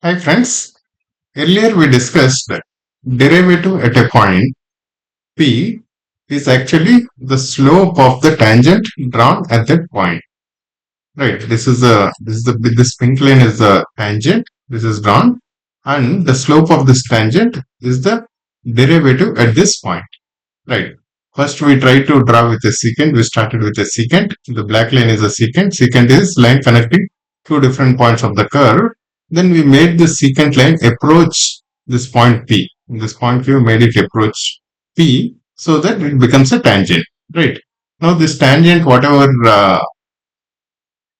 Hi friends, earlier we discussed that derivative at a point P is actually the slope of the tangent drawn at that point. Right, this pink line is the tangent, this is drawn, and the slope of this tangent is the derivative at this point. Right. First we try to draw with a secant. We started with a secant. The black line is a secant. Secant is line connecting two different points of the curve. Then we made the secant line approach this point P. This point P we made it approach P so that it becomes a tangent. Right. Now this tangent, whatever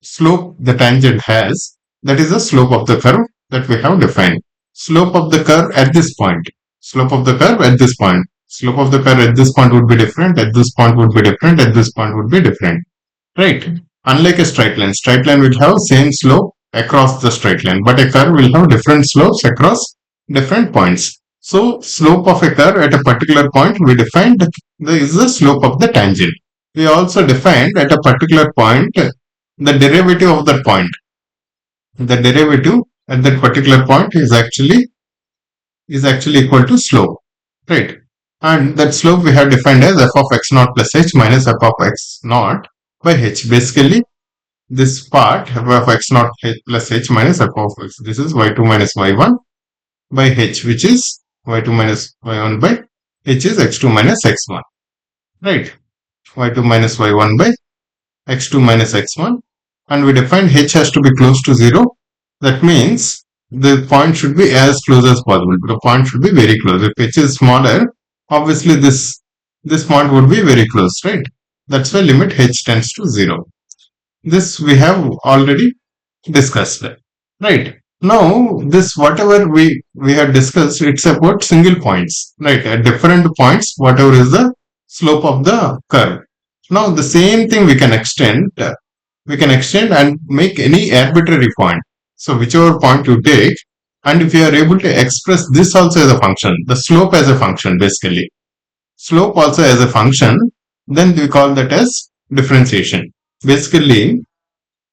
slope the tangent has, that is the slope of the curve that we have defined. Slope of the curve at this point. Slope of the curve at this point. Slope of the curve at this point would be different, at this point would be different, at this point would be different. Right? Unlike a straight line will have same slope across the straight line, but a curve will have different slopes across different points. So slope of a curve at a particular point we defined is the slope of the tangent. We also defined at a particular point the derivative of that point. The derivative at that particular point is actually equal to slope, right? And that slope we have defined as f of x naught plus h minus f of x naught by h. Basically, this part f of x naught plus h minus f of x. This is y2 minus y1 by h, which is y2 minus y1 by h is x2 minus x1, right? y2 minus y1 by x2 minus x1, and we defined h has to be close to 0. That means the point should be as close as possible. The point should be very close. If h is smaller, obviously this point would be very close, right? That's why limit h tends to 0. This we have already discussed, right? Now this whatever we had discussed, it's about single points, right? At different points, whatever is the slope of the curve. Now the same thing we can extend and make any arbitrary point. So whichever point you take, and if you are able to express this also as a function, the slope as a function, basically slope also as a function, then we call that as differentiation. Basically,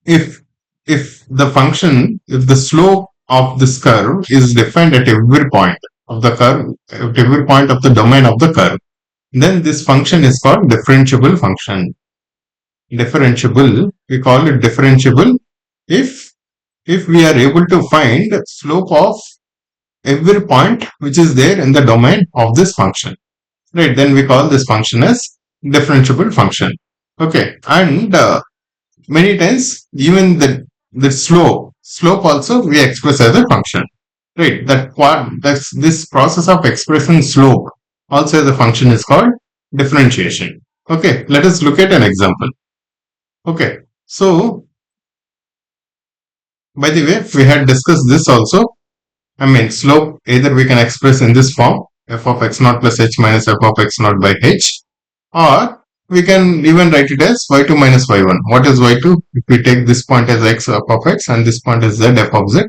if the slope of this curve is defined at every point of the curve, at every point of the domain of the curve, then this function is called differentiable function. Differentiable, we call it differentiable if we are able to find slope of every point which is there in the domain of this function, right? Then we call this function as differentiable function. Okay, and many times even the slope also we express as a function, right? That's this process of expressing slope also as a function is called differentiation. Okay, let us look at an example. Okay, so by the way, we had discussed this also. I mean, slope either we can express in this form, f of x naught plus h minus f of x naught by h, or we can even write it as y2 minus y1. What is y2? If we take this point as x f of x and this point as z f of z,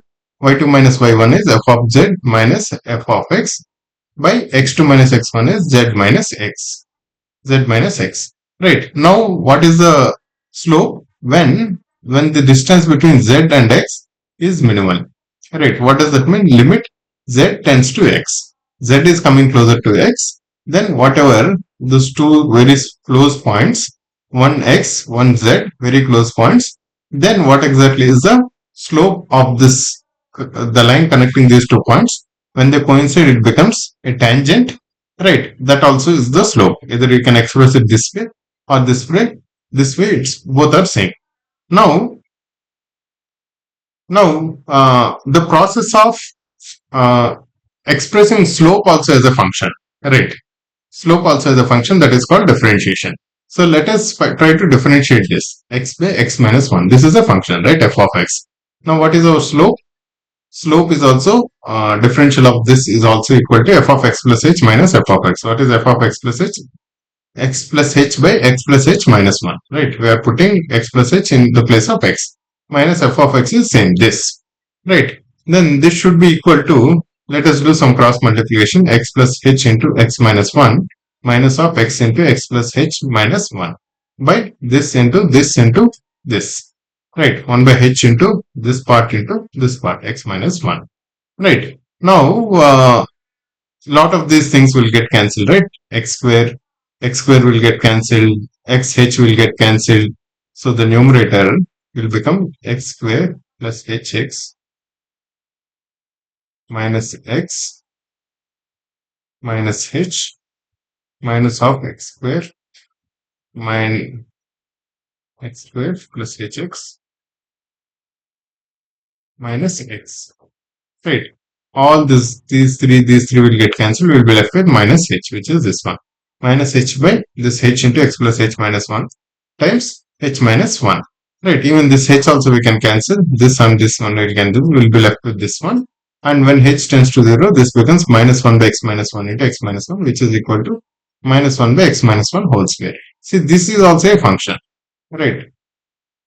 y2 minus y1 is f of z minus f of x by x2 minus x1 is z minus x. Z minus x. Right. Now, what is the slope when the distance between z and x is minimal? Right. What does that mean? Limit z tends to x. Z is coming closer to x. Then whatever those two very close points, one x, one z, very close points. Then what exactly is the slope of this, the line connecting these 2 points? When they coincide, it becomes a tangent. Right, that also is the slope. Either you can express it this way or this way. This way, it's both are same. Now, the process of expressing slope also as a function, right? Slope also as a function, that is called differentiation. So let us try to differentiate this x by x minus 1. This is a function, right? F of x. Now, what is our slope? Slope is also differential of this is also equal to f of x plus h minus f of x. What is f of x plus h? X plus h by x plus h minus 1, right? We are putting x plus h in the place of x. Minus f of x is same, this, right? Then this should be equal to, let us do some cross multiplication, x plus h into x minus 1 minus of x into x plus h minus 1 by this into this, right? 1 by h into this part, x minus 1. right? Now, lot of these things will get cancelled, right? X square will get cancelled, XH will get cancelled. So the numerator will become x square plus hx minus x minus h minus of x square minus x square plus hx minus x. Right. All these three will get cancelled. We'll be left with minus h, which is this one. Minus h by this h into x plus h minus 1 times h minus 1. Right. Even this h also we can cancel. This one we can do. We'll be left with this one. And when h tends to 0, this becomes minus 1 by x minus 1 into x minus 1, which is equal to minus 1 by x minus 1 whole square. See, this is also a function. Right.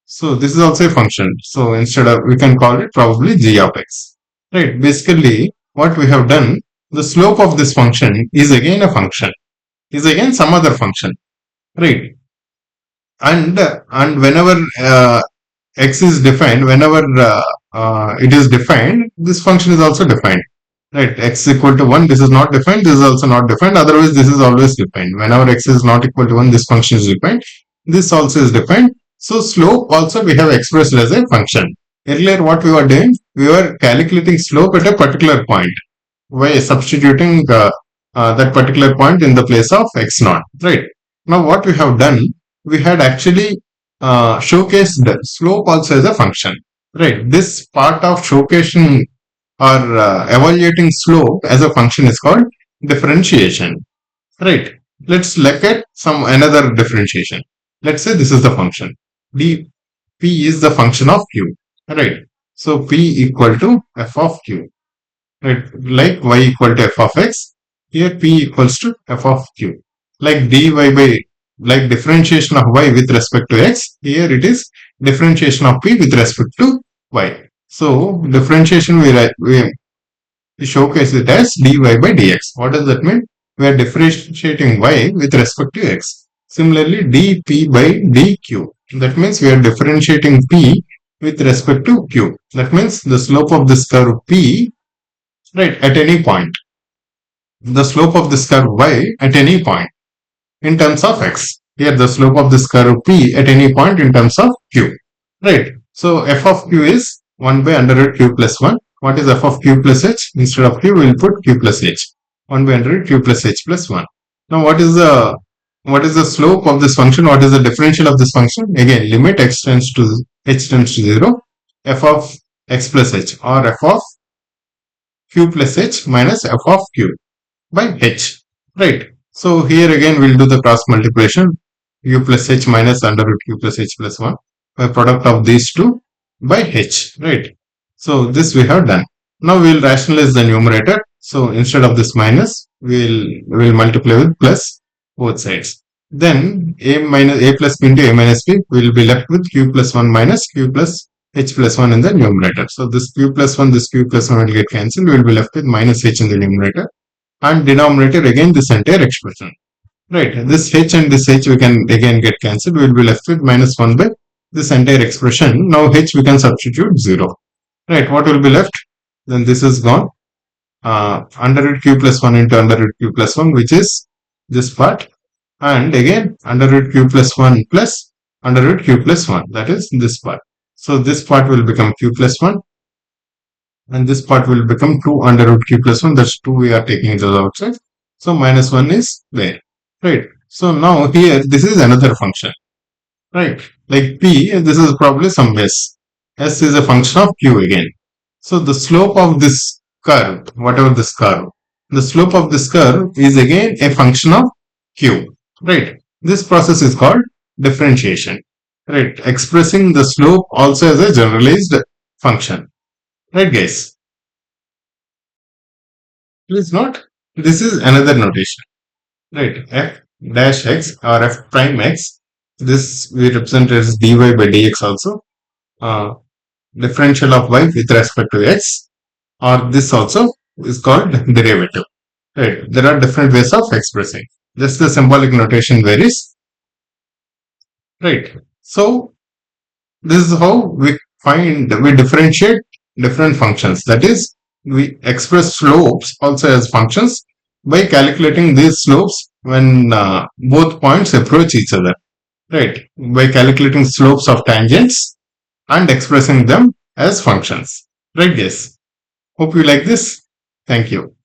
So this is also a function. So instead of, we can call it probably g of x. Right. Basically, what we have done, the slope of this function is again a function, is again some other function. Right. And whenever x is defined, whenever it is defined, this function is also defined. Right. X is equal to 1, this is not defined, this is also not defined. Otherwise, this is always defined. Whenever x is not equal to 1, this function is defined. This also is defined. So slope also we have expressed as a function. Earlier what we were doing, we were calculating slope at a particular point by substituting that particular point in the place of x naught. Right. Now what we have done, we had actually showcased the slope also as a function. Right. This part of showcasing or evaluating slope as a function is called differentiation. Right. Let's look at some another differentiation. Let's say this is the function. P is the function of Q. Right. So P equal to f of Q. Right. Like y equal to f of x. Here P equals to f of Q. Like dy by, like differentiation of y with respect to x. Here it is differentiation of P with respect to y. So differentiation we showcase it as dy by dx. What does that mean? We are differentiating y with respect to x. Similarly, dp by dq. That means we are differentiating p with respect to q. That means the slope of this curve p, right, at any point. The slope of this curve y at any point in terms of x. Here the slope of this curve p at any point in terms of q. Right. So f of q is 1 by under root q plus 1. What is f of q plus h? Instead of q, we will put q plus h. 1 by under root q plus h plus 1. Now what is the slope of this function? What is the differential of this function? Again, limit x tends to h tends to 0. F of x plus h, or f of q plus h minus f of q by h. Right. So here again we'll do the cross multiplication. U plus h minus under root q plus h plus 1 by product of these two by h. Right. So this we have done. Now we'll rationalize the numerator. So instead of this minus, we'll multiply with plus both sides. Then a plus b into a minus b will be left with q plus 1 minus q plus h plus 1 in the numerator. So this q plus 1, this q plus 1 will get cancelled. We will be left with minus h in the numerator. And denominator again this entire expression. Right. This h and this h we can again get cancelled. We will be left with minus 1 by this entire expression. Now h we can substitute 0. Right. What will be left? Then this is gone. Under root q plus 1 into under root q plus 1, which is this part. And again under root q plus 1 plus under root q plus 1. That is this part. So this part will become q plus 1. And this part will become 2 under root q plus 1. That's 2 we are taking it outside. So minus 1 is there. Right. So now here this is another function. Right. Like p, this is probably some s. S is a function of q again. So the slope of this curve, whatever this curve, the slope of this curve is again a function of q. Right. This process is called differentiation. Right. Expressing the slope also as a generalized function. Right, guys? Please note, this is another notation. Right, f dash x or f prime x. This we represent as dy by dx also. Differential of y with respect to x, or this also is called derivative. Right, there are different ways of expressing. Just the symbolic notation varies. Right, so this is how we differentiate different functions. That is, we express slopes also as functions by calculating these slopes when both points approach each other, right? By calculating slopes of tangents and expressing them as functions, right guys? Hope you like this. Thank you.